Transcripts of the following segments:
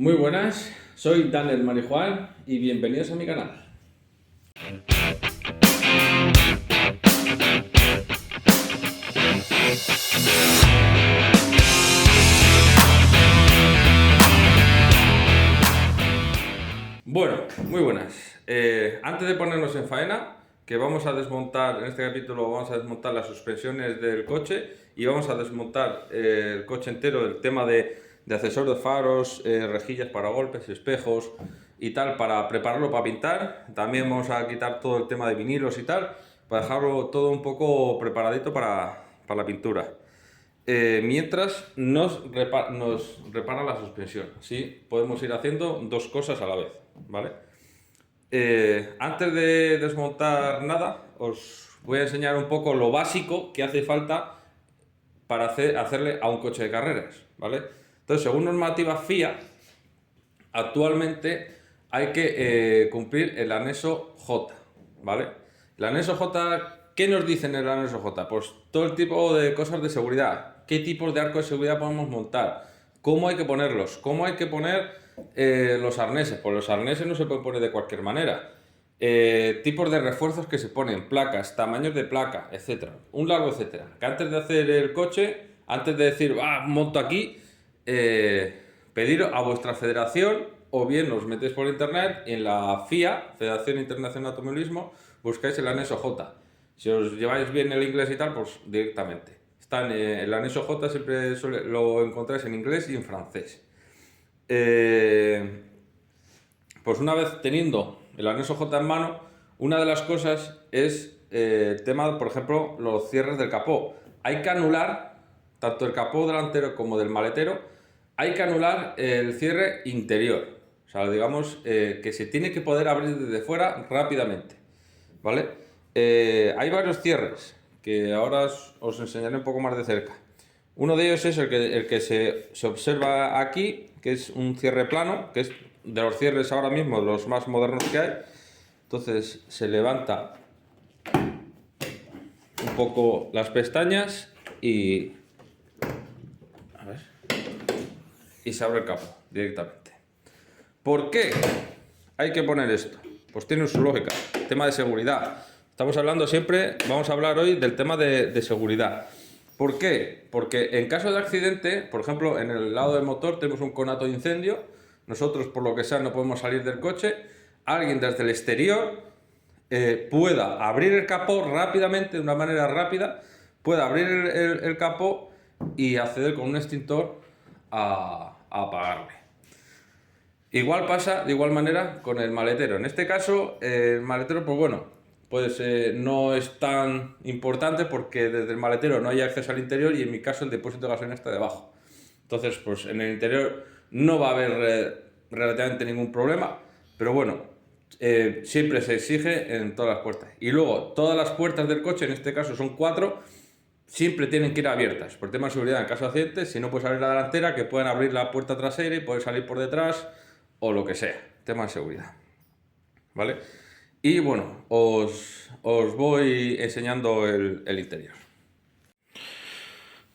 Muy buenas, soy Daniel Marijuán y bienvenidos a mi canal. Bueno, muy buenas. Antes de ponernos en faena, que vamos a desmontar, en este capítulo vamos a desmontar las suspensiones del coche y vamos a desmontar el coche entero, el tema de accesorios de faros, rejillas para golpes, espejos y tal, para prepararlo para pintar. También vamos a quitar todo el tema de vinilos y tal, para dejarlo todo un poco preparadito para la pintura. Mientras nos repara la suspensión, ¿sí? Podemos ir haciendo dos cosas a la vez, ¿vale? Antes de desmontar nada, os voy a enseñar un poco lo básico que hace falta para hacerle a un coche de carreras, ¿vale? Entonces, según normativa FIA, actualmente hay que cumplir el anexo J, ¿vale? El anexo J, ¿qué nos dice en el anexo J? Pues todo el tipo de cosas de seguridad, qué tipos de arco de seguridad podemos montar, cómo hay que ponerlos, cómo hay que poner los arneses. Pues los arneses no se pueden poner de cualquier manera. Tipos de refuerzos que se ponen, placas, tamaños de placa, etcétera, un largo etcétera. Que antes de hacer el coche, antes de decir, monto aquí, pedir a vuestra federación, o bien os metéis por internet y en la FIA, Federación Internacional de Automovilismo, buscáis el anexo J. Si os lleváis bien el inglés y tal, pues directamente. Está en el anexo J, siempre lo encontráis en inglés y en francés. Pues una vez teniendo el anexo J en mano, una de las cosas es el tema, por ejemplo, los cierres del capó. Hay que anular, tanto el capó delantero como del maletero, hay que anular el cierre interior. O sea, digamos que se tiene que poder abrir desde fuera rápidamente, ¿vale? Hay varios cierres que ahora os enseñaré un poco más de cerca. Uno de ellos es el que se observa aquí, que es un cierre plano, que es de los cierres ahora mismo los más modernos que hay. Entonces se levanta un poco las pestañas y se abre el capó directamente. ¿Por qué hay que poner esto? Pues tiene su lógica, tema de seguridad. Estamos hablando siempre, vamos a hablar hoy del tema de seguridad. ¿Por qué? Porque en caso de accidente, por ejemplo, en el lado del motor tenemos un conato de incendio, nosotros por lo que sea no podemos salir del coche, alguien desde el exterior pueda abrir el capó rápidamente, de una manera rápida, pueda abrir el capó y acceder con un extintor a apagarle. Igual pasa de igual manera con el maletero. En este caso, el maletero, pues bueno, no es tan importante porque desde el maletero no hay acceso al interior y en mi caso el depósito de gasolina está debajo. Entonces, pues en el interior no va a haber relativamente ningún problema, pero bueno, siempre se exige en todas las puertas. Y luego, todas las puertas del coche, en este caso son 4, siempre tienen que ir abiertas por tema de seguridad en caso de accidente. Si no puedes abrir la delantera, que puedan abrir la puerta trasera y poder salir por detrás o lo que sea, tema de seguridad, ¿vale? Y bueno, os voy enseñando el interior.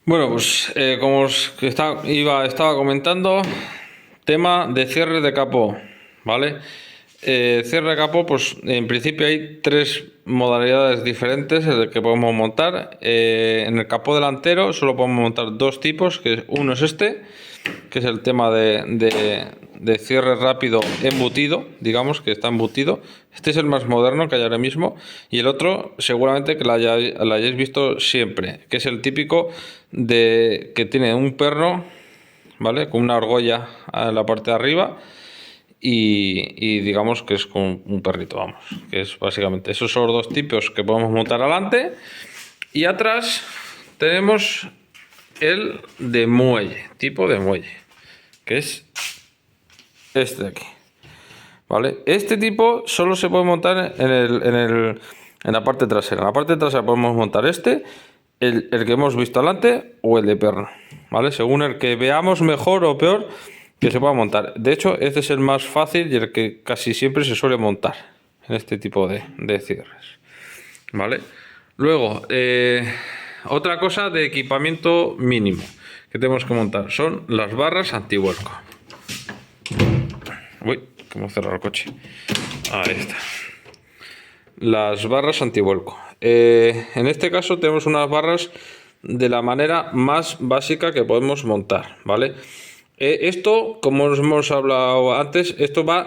Bueno, pues como estaba comentando, tema de cierre de capó, ¿vale? Cierre de capó, pues en principio hay 3 modalidades diferentes que podemos montar. En el capó delantero solo podemos montar 2 tipos, que uno es este, que es el tema de cierre rápido embutido, digamos que está embutido. Este es el más moderno que hay ahora mismo, y el otro seguramente que lo hayáis visto siempre, que es el típico que tiene un perno, ¿vale? Con una argolla en la parte de arriba y digamos que es con un perrito, vamos, que es básicamente esos son los 2 tipos que podemos montar adelante. Y atrás tenemos el de muelle, tipo de muelle, que es este de aquí, ¿vale? Este tipo solo se puede montar en la parte trasera. En la parte trasera podemos montar el que hemos visto delante o el de perno, ¿vale? Según el que veamos mejor o peor que se pueda montar. De hecho, este es el más fácil y el que casi siempre se suele montar en este tipo de cierres, ¿vale? Luego, otra cosa de equipamiento mínimo que tenemos que montar son las barras antivuelco. Uy, que hemos cerrado el coche. Ahí está. Las barras antivuelco. En este caso tenemos unas barras de la manera más básica que podemos montar, ¿vale? Esto, como hemos hablado antes, esto va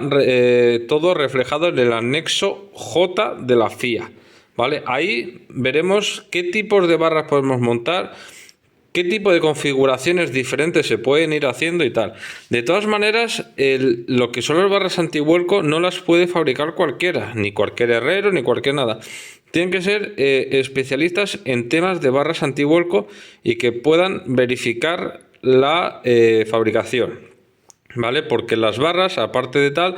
todo reflejado en el anexo J de la FIA, ¿vale? Ahí veremos qué tipos de barras podemos montar, qué tipo de configuraciones diferentes se pueden ir haciendo y tal. De todas maneras, lo que son las barras antivuelco no las puede fabricar cualquiera, ni cualquier herrero, ni cualquier nada. Tienen que ser especialistas en temas de barras antivuelco y que puedan verificar la fabricación, ¿vale? Porque las barras, aparte de tal,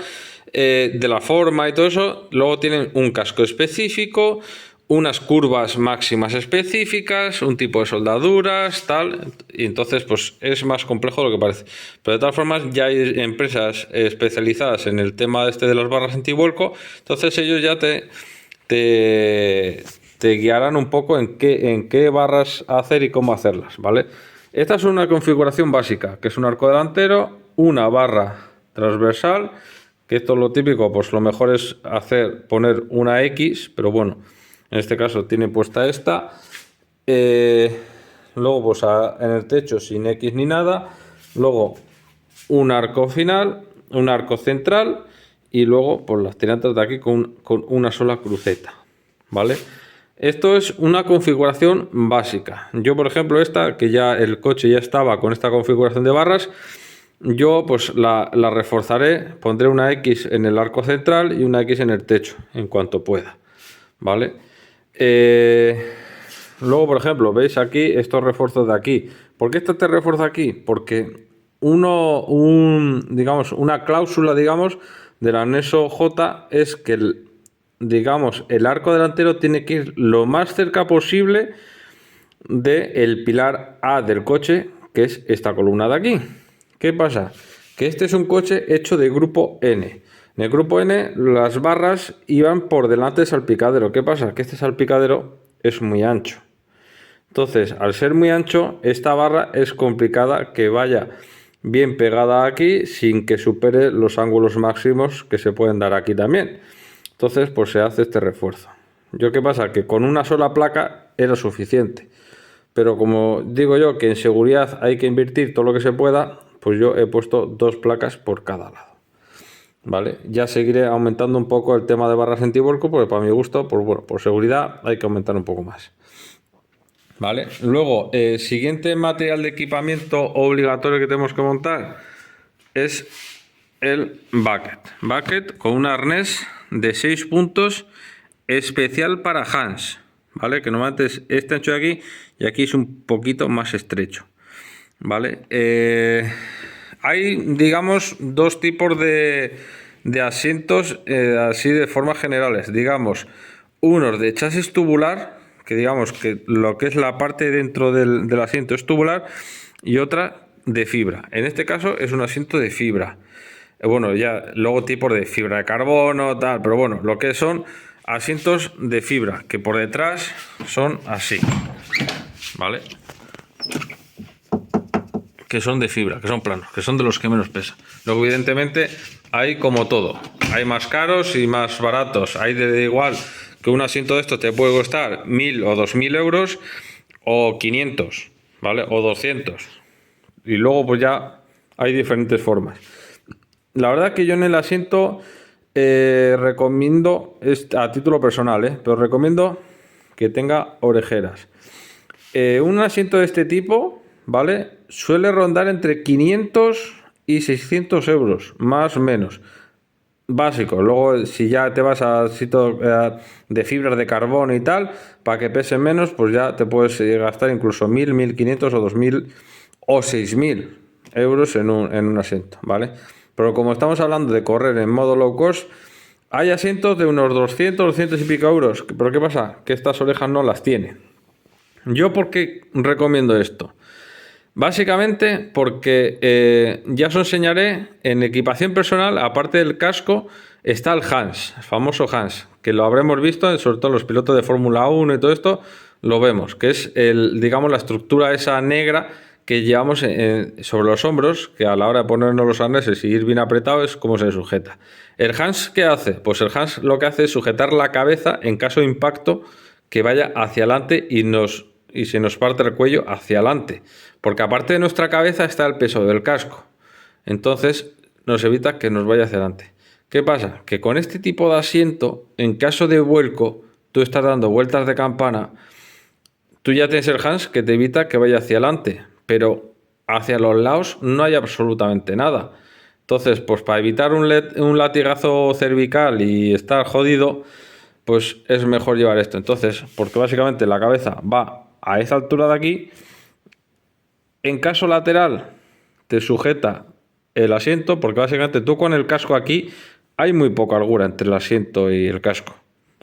de la forma y todo eso, luego tienen un casco específico, unas curvas máximas específicas, un tipo de soldaduras, tal, y entonces pues es más complejo de lo que parece. Pero de todas formas ya hay empresas especializadas en el tema este de las barras antivuelco, entonces ellos ya te guiarán un poco en qué barras hacer y cómo hacerlas, ¿vale? Esta es una configuración básica, que es un arco delantero, una barra transversal, que esto es lo típico, pues lo mejor es poner una X, pero bueno, en este caso tiene puesta esta. Luego pues en el techo sin X ni nada. Luego un arco final, un arco central y luego pues las tirantes de aquí con una sola cruceta, ¿vale? Esto es una configuración básica. Yo, por ejemplo, esta, que ya el coche ya estaba con esta configuración de barras, yo pues la reforzaré, pondré una X en el arco central y una X en el techo, en cuanto pueda, ¿vale? Luego, por ejemplo, veis aquí estos refuerzos de aquí. ¿Por qué este te refuerza aquí? Porque digamos, una cláusula, digamos, del anexo J es que el arco delantero tiene que ir lo más cerca posible del pilar A del coche, que es esta columna de aquí. ¿Qué pasa? Que este es un coche hecho de grupo N. En el grupo N las barras iban por delante del salpicadero. ¿Qué pasa? Que este salpicadero es muy ancho. Entonces, al ser muy ancho, esta barra es complicada que vaya bien pegada aquí sin que supere los ángulos máximos que se pueden dar aquí también. Entonces, pues se hace este refuerzo. ¿Qué pasa? Que con una sola placa era suficiente. Pero como digo yo que en seguridad hay que invertir todo lo que se pueda, pues yo he puesto 2 placas por cada lado. ¿Vale? Ya seguiré aumentando un poco el tema de barras antivuelco, porque para mi gusto, pues bueno, por seguridad hay que aumentar un poco más. ¿Vale? Luego, siguiente material de equipamiento obligatorio que tenemos que montar es el bucket. Bucket con un arnés de 6 puntos especial para Hans, ¿vale? Que normalmente es este ancho de aquí y aquí es un poquito más estrecho, ¿vale? Hay, digamos, dos tipos de asientos así de formas generales, digamos, unos de chasis tubular, que digamos que lo que es la parte dentro del asiento es tubular, y otra de fibra. En este caso es un asiento de fibra. Bueno, ya luego tipos de fibra de carbono, tal, pero bueno, lo que son asientos de fibra, que por detrás son así, ¿vale? Que son de fibra, que son planos, que son de los que menos pesan. Luego, evidentemente, hay como todo. Hay más caros y más baratos. Hay de igual que un asiento de estos te puede costar 1.000 o 2.000 euros o 500, ¿vale? O 200. Y luego pues ya hay diferentes formas. La verdad que yo en el asiento recomiendo, a título personal, pero recomiendo que tenga orejeras. Un asiento de este tipo, ¿vale? Suele rondar entre 500 y 600 euros, más o menos. Básico. Luego, si ya te vas a sitio de fibras de carbono y tal, para que pese menos, pues ya te puedes gastar incluso 1.000, 1.500 o 2.000 o 6.000 euros en un asiento, ¿vale? Pero como estamos hablando de correr en modo low cost, hay asientos de unos 200, 200 y pico euros. ¿Pero qué pasa? Que estas orejas no las tiene. ¿Yo por qué recomiendo esto? Básicamente porque ya os enseñaré en equipación personal, aparte del casco, está el Hans, el famoso Hans, que lo habremos visto, sobre todo los pilotos de Fórmula 1 y todo esto, lo vemos, que es digamos, la estructura esa negra que llevamos sobre los hombros, que a la hora de ponernos los arneses y ir bien apretado es como se sujeta. ¿El Hans qué hace? Pues el Hans lo que hace es sujetar la cabeza en caso de impacto, que vaya hacia adelante y se nos parte el cuello hacia adelante. Porque aparte de nuestra cabeza está el peso del casco. Entonces nos evita que nos vaya hacia adelante. ¿Qué pasa? Que con este tipo de asiento, en caso de vuelco, tú estás dando vueltas de campana, tú ya tienes el Hans que te evita que vaya hacia adelante, pero hacia los lados no hay absolutamente nada. Entonces, pues para evitar un latigazo cervical y estar jodido, pues es mejor llevar esto. Entonces, porque básicamente la cabeza va a esa altura de aquí, en caso lateral te sujeta el asiento, porque básicamente tú con el casco aquí hay muy poca holgura entre el asiento y el casco.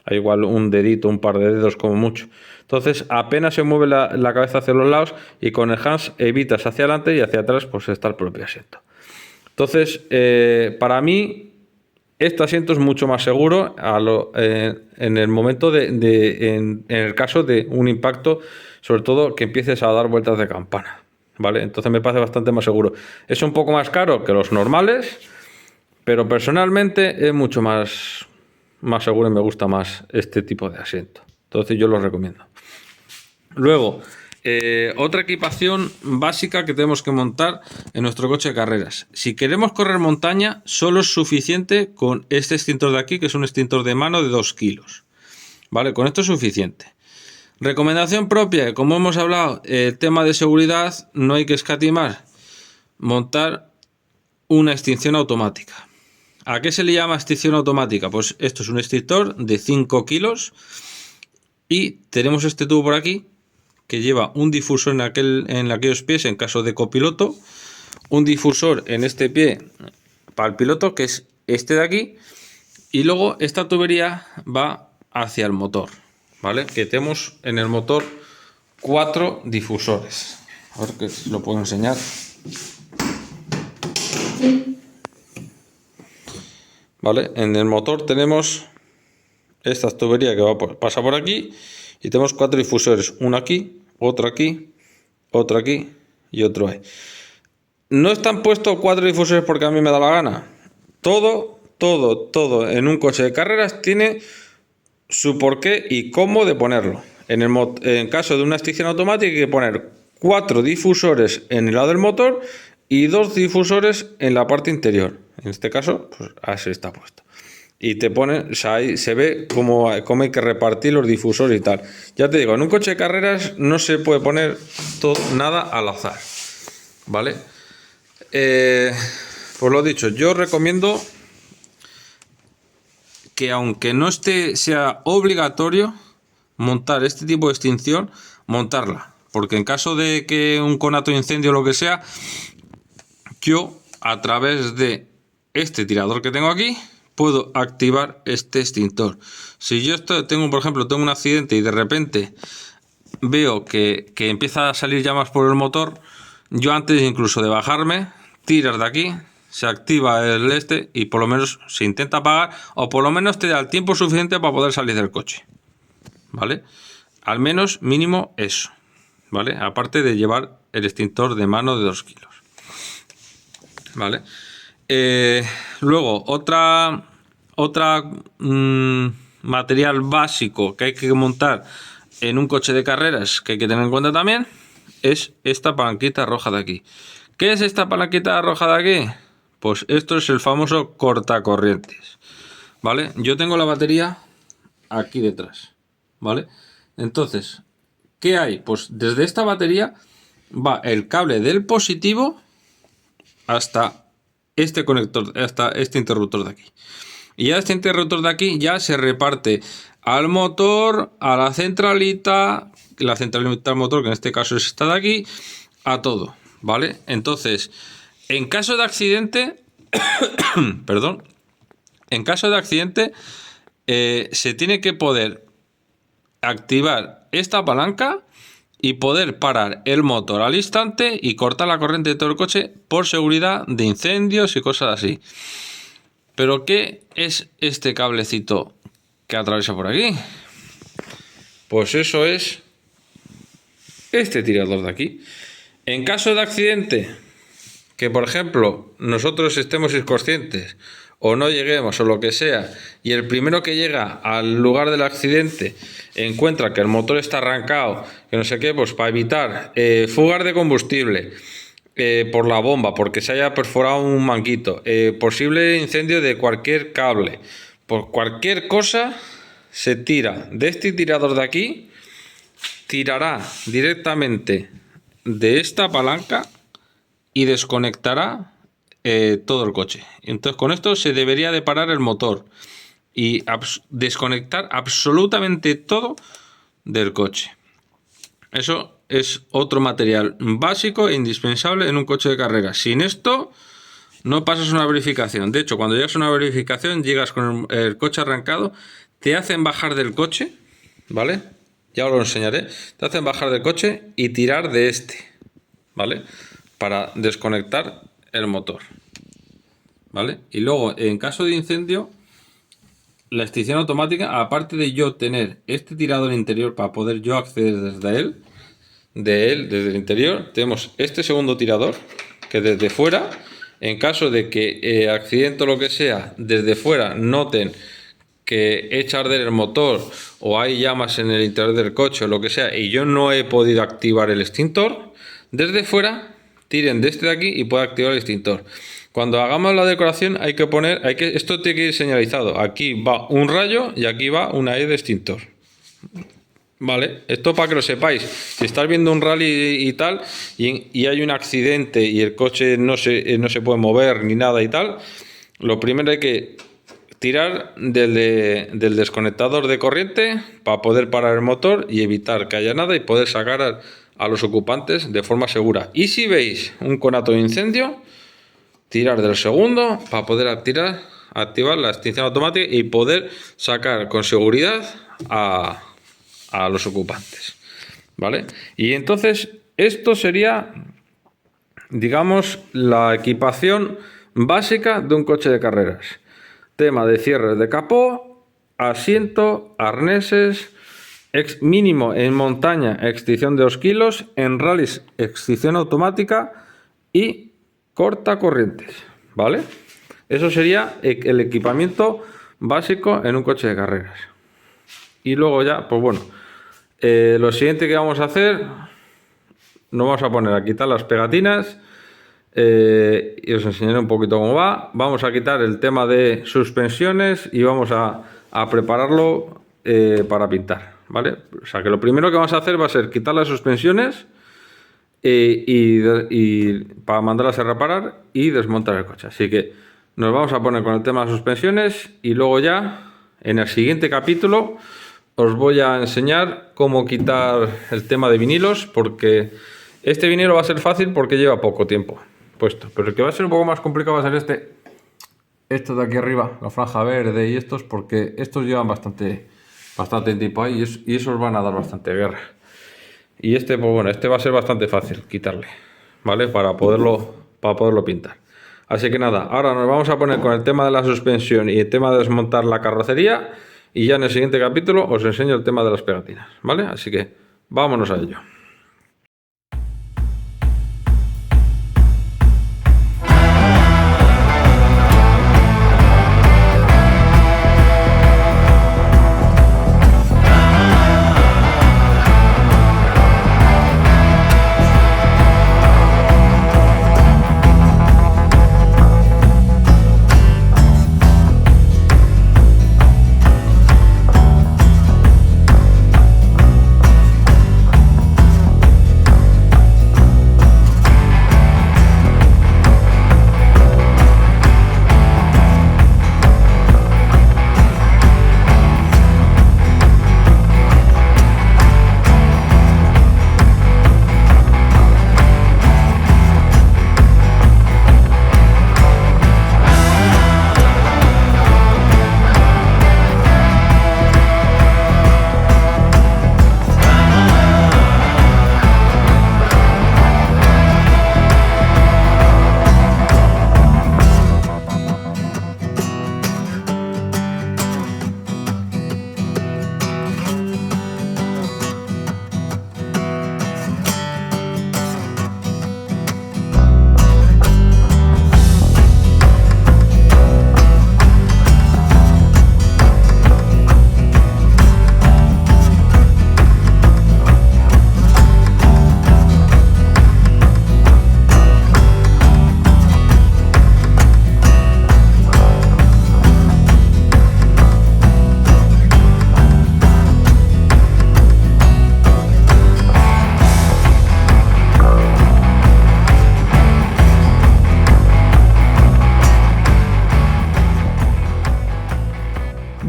Hay igual un dedito, un par de dedos como mucho. Entonces apenas se mueve la cabeza hacia los lados y con el Hans evitas hacia adelante y hacia atrás pues está el propio asiento. Entonces para mí este asiento es mucho más seguro en el momento en el caso de un impacto, sobre todo que empieces a dar vueltas de campana, ¿vale? Entonces me parece bastante más seguro. Es un poco más caro que los normales, pero personalmente es mucho más seguro y me gusta más este tipo de asiento. Entonces yo lo recomiendo. Luego, otra equipación básica que tenemos que montar en nuestro coche de carreras. Si queremos correr montaña, solo es suficiente con este extintor de aquí, que es un extintor de mano de 2 kilos. ¿Vale? Con esto es suficiente. Recomendación propia, como hemos hablado, el tema de seguridad, no hay que escatimar. Montar una extinción automática. ¿A qué se le llama extinción automática? Pues esto es un extintor de 5 kilos y tenemos este tubo por aquí que lleva un difusor en aquellos pies en caso de copiloto, un difusor en este pie para el piloto, que es este de aquí, y luego esta tubería va hacia el motor, ¿vale? Que tenemos en el motor 4 difusores. A ver que lo puedo enseñar. ¿Vale? En el motor tenemos esta tubería que pasa por aquí y tenemos 4 difusores, uno aquí, otro aquí y otro ahí. No están puestos 4 difusores porque a mí me da la gana. Todo en un coche de carreras tiene su porqué y cómo de ponerlo. En caso de una extinción automática hay que poner 4 difusores en el lado del motor y 2 difusores en la parte interior. En este caso, pues así está puesto. Y te pone, o sea, ahí se ve cómo hay que repartir los difusores y tal. Ya te digo, en un coche de carreras no se puede poner nada al azar, ¿vale? Pues lo dicho, yo recomiendo que aunque no sea obligatorio montar este tipo de extinción, montarla. Porque en caso de que un conato de incendio o lo que sea, yo a través de este tirador que tengo aquí puedo activar este extintor. Si yo tengo, por ejemplo, un accidente y de repente veo que empieza a salir llamas por el motor, yo antes incluso de bajarme, tiras de aquí, se activa el y por lo menos se intenta apagar o por lo menos te da el tiempo suficiente para poder salir del coche, ¿vale? Al menos mínimo eso, ¿vale? Aparte de llevar el extintor de mano de 2 kilos, ¿vale? Luego, otra material básico que hay que montar en un coche de carreras que hay que tener en cuenta también es esta palanquita roja de aquí. ¿Qué es esta palanquita roja de aquí? Pues esto es el famoso cortacorrientes, ¿vale? Yo tengo la batería aquí detrás, ¿vale? Entonces, ¿qué hay? Pues desde esta batería va el cable del positivo hasta este conector, hasta este interruptor de aquí. Y ya este interruptor de aquí ya se reparte al motor, a la centralita del motor, que en este caso es esta de aquí, a todo, ¿vale? Entonces, en caso de accidente, perdón, en caso de accidente, se tiene que poder activar esta palanca y poder parar el motor al instante y cortar la corriente de todo el coche por seguridad de incendios y cosas así. ¿Pero qué es este cablecito que atraviesa por aquí? Pues eso es este tirador de aquí. En caso de accidente, que por ejemplo nosotros estemos inconscientes o no lleguemos o lo que sea, y el primero que llega al lugar del accidente encuentra que el motor está arrancado, que no sé qué, pues para evitar fugas de combustible por la bomba, porque se haya perforado un manguito, posible incendio de cualquier cable, por cualquier cosa, se tira de este tirador de aquí, tirará directamente de esta palanca y desconectará todo el coche. Entonces con esto se debería de parar el motor y desconectar absolutamente todo del coche. Eso es otro material básico e indispensable en un coche de carreras. Sin esto no pasas una verificación. De hecho, cuando llegas a una verificación, llegas con el coche arrancado, te hacen bajar del coche, ¿vale? Ya os lo enseñaré. Te hacen bajar del coche y tirar de este, ¿vale? Para desconectar el motor, ¿vale? Y luego, en caso de incendio, la extinción automática, aparte de yo tener este tirador interior para poder yo acceder desde desde el interior, tenemos este segundo tirador que desde fuera, en caso de que accidente o lo que sea, desde fuera noten que echa a arder el motor o hay llamas en el interior del coche o lo que sea y yo no he podido activar el extintor, desde fuera tiren de este de aquí y pueda activar el extintor. Cuando hagamos la decoración esto tiene que ir señalizado. Aquí va un rayo y aquí va una E de extintor. Vale, esto para que lo sepáis. Si estás viendo un rally y tal y hay un accidente y el coche no se puede mover ni nada y tal, lo primero hay que tirar del desconectador de corriente para poder parar el motor y evitar que haya nada y poder sacar a los ocupantes de forma segura. Y si veis un conato de incendio, tirar del segundo para poder activar la extinción automática y poder sacar con seguridad a los ocupantes, ¿vale? Y entonces esto sería, digamos, la equipación básica de un coche de carreras. Tema de cierres de capó, asiento, arneses, mínimo en montaña extinción de 2 kilos, en rallies extinción automática y corta corrientes, ¿vale? Eso sería el equipamiento básico en un coche de carreras. Y luego ya, pues bueno, lo siguiente que vamos a hacer, nos vamos a poner a quitar las pegatinas y os enseñaré un poquito cómo va. Vamos a quitar el tema de suspensiones y vamos a prepararlo para pintar, ¿vale? O sea que lo primero que vamos a hacer va a ser quitar las suspensiones y para mandarlas a reparar y desmontar el coche. Así que nos vamos a poner con el tema de las suspensiones y luego ya en el siguiente capítulo os voy a enseñar cómo quitar el tema de vinilos, porque este vinilo va a ser fácil porque lleva poco tiempo puesto, pero el que va a ser un poco más complicado va a ser estos de aquí arriba, la franja verde y estos, porque estos llevan bastante tiempo ahí y esos van a dar bastante guerra. Y pues bueno, va a ser bastante fácil quitarle, ¿vale? Para poderlo pintar. Así que nada, ahora nos vamos a poner con el tema de la suspensión y el tema de desmontar la carrocería y ya en el siguiente capítulo os enseño el tema de las pegatinas, ¿vale? Así que vámonos a ello.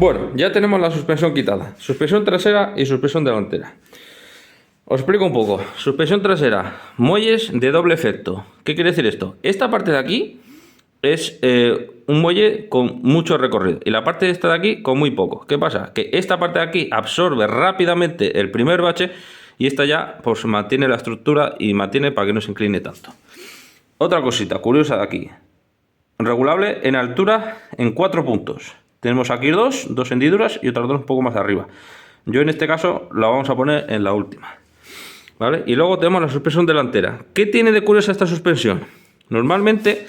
Bueno, ya tenemos la suspensión quitada. Suspensión trasera y suspensión delantera. Os explico un poco. Suspensión trasera, muelles de doble efecto. ¿Qué quiere decir esto? Esta parte de aquí es un muelle con mucho recorrido y la parte de esta de aquí con muy poco. ¿Qué pasa? Que esta parte de aquí absorbe rápidamente el primer bache y esta ya pues mantiene la estructura y mantiene para que no se incline tanto. Otra cosita curiosa de aquí. Regulable en altura en 4 puntos. Tenemos aquí dos hendiduras y otras dos un poco más arriba. Yo en este caso la vamos a poner en la última. ¿Vale? Y luego tenemos la suspensión delantera. ¿Qué tiene de curiosa esta suspensión? Normalmente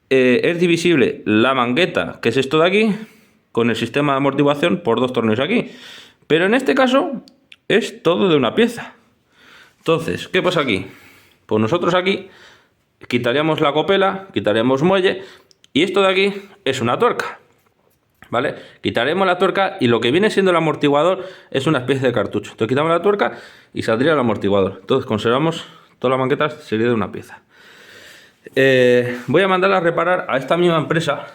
es divisible la mangueta, que es esto de aquí, con el sistema de amortiguación por 2 tornillos aquí. Pero en este caso es todo de una pieza. Entonces, ¿qué pasa aquí? Pues nosotros aquí quitaríamos la copela, quitaríamos muelle y esto de aquí es una tuerca. ¿Vale? Quitaremos la tuerca y lo que viene siendo el amortiguador es una especie de cartucho. Entonces quitamos la tuerca y saldría el amortiguador. Entonces conservamos toda la mangueta, sería de una pieza. Voy a mandarla a reparar a esta misma empresa,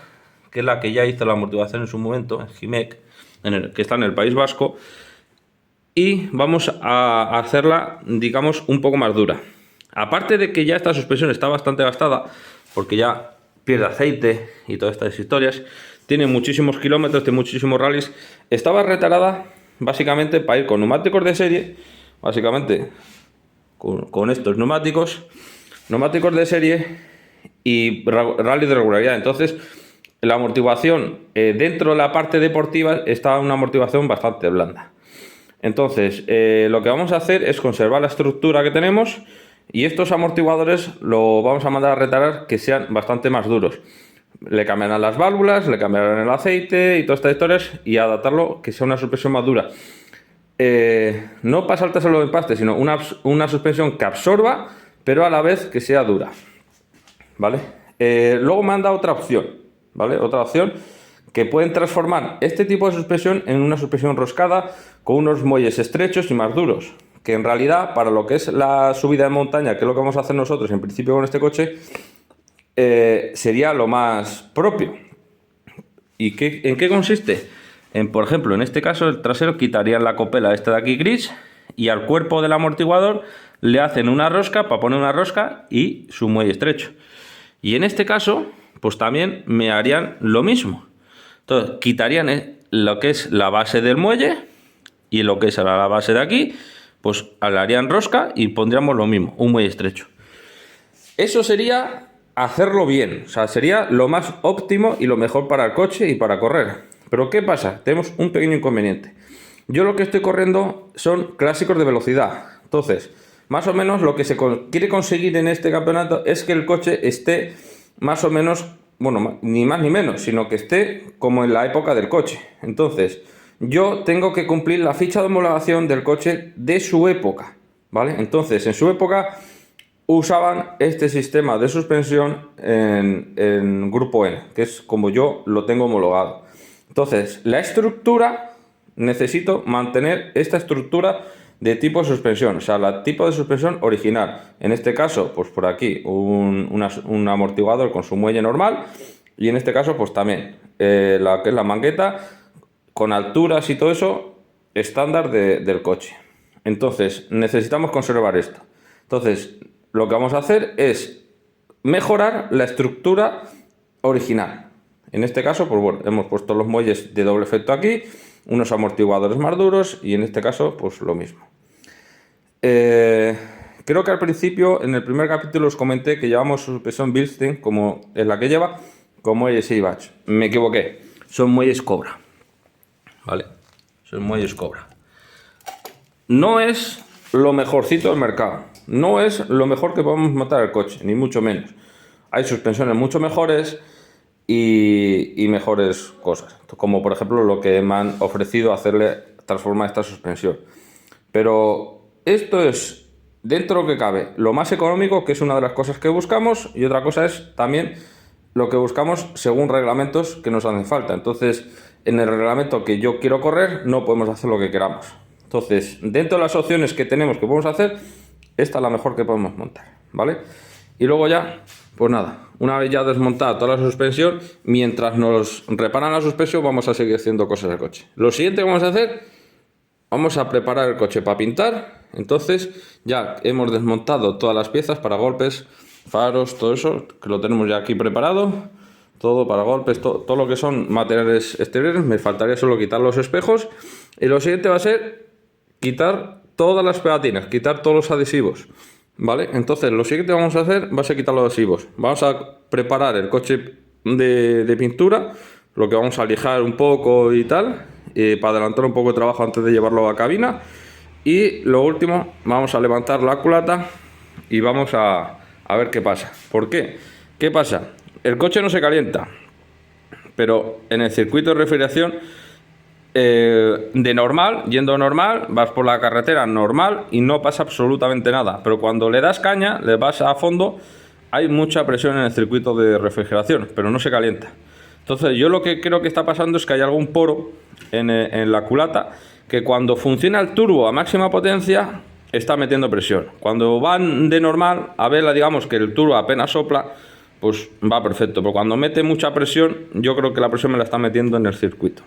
que es la que ya hizo la amortiguación en su momento, en Jimec, que está en el País Vasco. Y vamos a hacerla, digamos, un poco más dura. Aparte de que ya esta suspensión está bastante gastada, porque ya pierde aceite y todas estas historias, tiene muchísimos kilómetros, tiene muchísimos rallies. Estaba retalada básicamente para ir con neumáticos de serie, básicamente con estos neumáticos de serie y rally de regularidad. Entonces la amortiguación dentro de la parte deportiva está una amortiguación bastante blanda. Entonces lo que vamos a hacer es conservar la estructura que tenemos y estos amortiguadores lo vamos a mandar a retalar que sean bastante más duros. Le cambiarán las válvulas, le cambiarán el aceite y todas estas historias y adaptarlo que sea una suspensión más dura. No para saltárselo de empaste, sino una suspensión que absorba, pero a la vez que sea dura. ¿Vale? Luego me han dado otra opción, ¿vale? Otra opción que pueden transformar este tipo de suspensión en una suspensión roscada con unos muelles estrechos y más duros. Que en realidad, para lo que es la subida de montaña, que es lo que vamos a hacer nosotros en principio con este coche, sería lo más propio. ¿Y en qué consiste? Por ejemplo, en este caso el trasero quitarían la copela esta de aquí gris y al cuerpo del amortiguador le hacen una rosca para poner una rosca y su muelle estrecho. Y en este caso, pues también me harían lo mismo. Entonces, quitarían lo que es la base del muelle y lo que es la base de aquí, pues le harían rosca y pondríamos lo mismo, un muelle estrecho. Eso sería hacerlo bien, o sea, sería lo más óptimo y lo mejor para el coche y para correr. Pero ¿qué pasa? Tenemos un pequeño inconveniente. Yo lo que estoy corriendo son clásicos de velocidad. Entonces, más o menos lo que se quiere conseguir en este campeonato es que el coche esté más o menos, bueno, ni más ni menos, sino que esté como en la época del coche. Entonces, yo tengo que cumplir la ficha de homologación del coche de su época, ¿vale? Entonces, en su época usaban este sistema de suspensión en Grupo N, que es como yo lo tengo homologado. Entonces, la estructura, necesito mantener esta estructura de tipo de suspensión, o sea, el tipo de suspensión original. En este caso, pues por aquí, un amortiguador con su muelle normal, y en este caso, pues también, la que es la mangueta, con alturas y todo eso, estándar del coche. Entonces, necesitamos conservar esto. Entonces, lo que vamos a hacer es mejorar la estructura original. En este caso, pues bueno, hemos puesto los muelles de doble efecto aquí, unos amortiguadores más duros y en este caso, pues lo mismo. Creo que al principio, en el primer capítulo, os comenté que llevamos suspensión Bilstein, como es la que lleva, con muelles Eibach. Me equivoqué, son muelles Cobra. ¿Vale? Son muelles Cobra. No es lo mejorcito del mercado. No es lo mejor que podemos montar el coche, ni mucho menos. Hay suspensiones mucho mejores y mejores cosas, como por ejemplo lo que me han ofrecido hacerle transformar esta suspensión. Pero esto es, dentro de lo que cabe, lo más económico, que es una de las cosas que buscamos, y otra cosa es también lo que buscamos según reglamentos que nos hacen falta. Entonces, en el reglamento que yo quiero correr, no podemos hacer lo que queramos. Entonces, dentro de las opciones que tenemos que podemos hacer, esta es la mejor que podemos montar, ¿vale? Y luego ya, pues nada, Una vez ya desmontada toda la suspensión, mientras nos reparan la suspensión, vamos a seguir haciendo cosas del coche. Lo siguiente que vamos a hacer, vamos a preparar el coche para pintar. Entonces ya hemos desmontado todas las piezas para golpes, faros, todo eso, que lo tenemos ya aquí preparado. Todo para golpes, todo lo que son materiales exteriores. Me faltaría solo quitar los espejos. Y lo siguiente va a ser quitar todas las pegatinas, quitar todos los adhesivos, ¿vale? Entonces lo siguiente que vamos a hacer va a ser quitar los adhesivos. Vamos a preparar el coche de pintura, lo que vamos a lijar un poco y tal, para adelantar un poco de trabajo antes de llevarlo a cabina. Y lo último, vamos a levantar la culata y vamos a ver qué pasa. ¿Por qué? ¿Qué pasa? El coche no se calienta, pero en el circuito de refrigeración, de normal, yendo normal, vas por la carretera normal y no pasa absolutamente nada. Pero cuando le das caña, le vas a fondo, hay mucha presión en el circuito de refrigeración, pero no se calienta. Entonces yo lo que creo que está pasando es que hay algún poro en la culata, que cuando funciona el turbo a máxima potencia, está metiendo presión. Cuando van de normal, a verla, digamos que el turbo apenas sopla, pues va perfecto. Pero cuando mete mucha presión, yo creo que la presión me la está metiendo en el circuito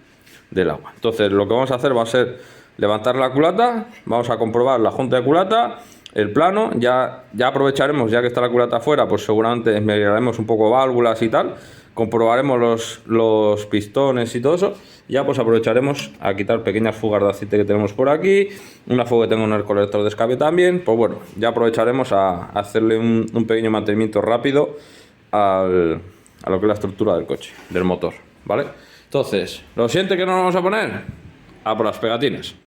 del agua. Entonces lo que vamos a hacer va a ser levantar la culata, vamos a comprobar la junta de culata, el plano, ya aprovecharemos, ya que está la culata afuera, pues seguramente miraremos un poco válvulas y tal, comprobaremos los pistones y todo eso, ya pues aprovecharemos a quitar pequeñas fugas de aceite que tenemos por aquí, una fuga que tengo en el colector de escape también, pues bueno, ya aprovecharemos a hacerle un pequeño mantenimiento rápido a lo que es la estructura del coche, del motor, ¿vale? Entonces, lo siguiente que nos vamos a poner, a por las pegatinas.